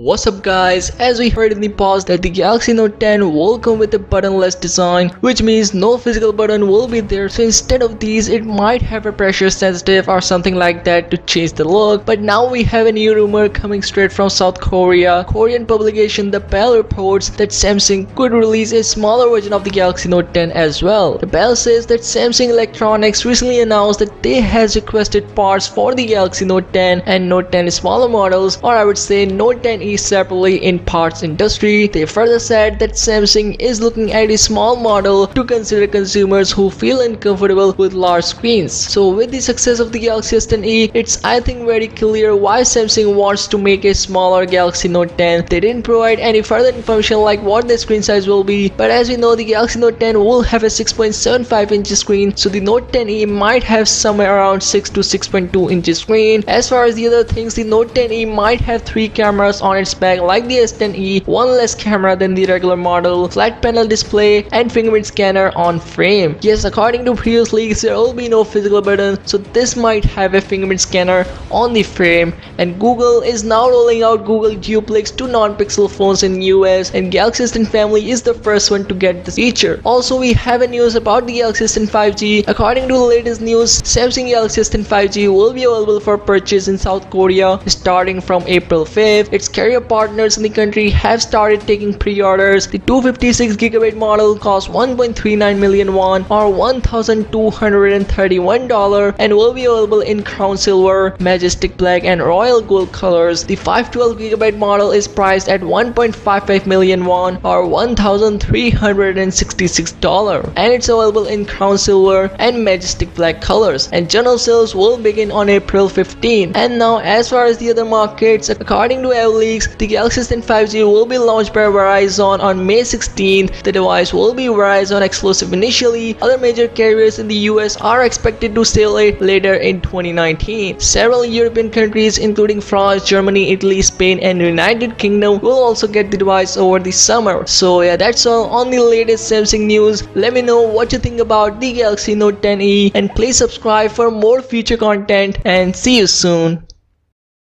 What's up guys, as we heard in the past that the Galaxy Note 10 will come with a buttonless design, which means no physical button will be there, so instead of these it might have a pressure sensitive or something like that to change the look. But now we have a new rumor coming straight from South Korea. Korean publication The Bell reports that Samsung could release a smaller version of the Galaxy Note 10 as well. The Bell says that Samsung Electronics recently announced that they has requested parts for the Galaxy Note 10 and Note 10 smaller models, or I would say Note 10e separately in parts industry. They further said that Samsung is looking at a small model to consider consumers who feel uncomfortable with large screens. So with the success of the Galaxy S10e, it's I think very clear why Samsung wants to make a smaller Galaxy Note 10. They didn't provide any further information like what the screen size will be, but as we know the Galaxy Note 10 will have a 6.75 inch screen, so the Note 10e might have somewhere around 6 to 6.2 inch screen. As far as the other things, the Note 10e might have 3 cameras on its back like the S10e, one less camera than the regular model, flat panel display and fingerprint scanner on frame. Yes, according to previous leaks there will be no physical button, so this might have a fingerprint scanner on the frame. And Google is now rolling out Google Duplex to non-pixel phones in US, and Galaxy S10 family is the first one to get this feature. Also we have a news about the Galaxy S10 5G. According to the latest news, Samsung Galaxy S10 5G will be available for purchase in South Korea starting from April 5th. Its carrier partners in the country have started taking pre-orders. The 256GB model costs 1.39 million won or $1,231 and will be available in crown silver, majestic black and royal gold colors. The 512GB model is priced at 1.55 million won or $1,366 and it's available in crown silver and majestic black colors, and general sales will begin on April 15. And now as far as the other markets, according to leaks, the Galaxy S10 5G will be launched by Verizon on May 16th. The device will be Verizon exclusive initially. Other major carriers in the US are expected to sell it later in 2019. Several European countries including France, Germany, Italy, Spain and United Kingdom will also get the device over the summer. So yeah, that's all on the latest Samsung news. Let me know what you think about the Galaxy Note 10e and please subscribe for more future content and see you soon.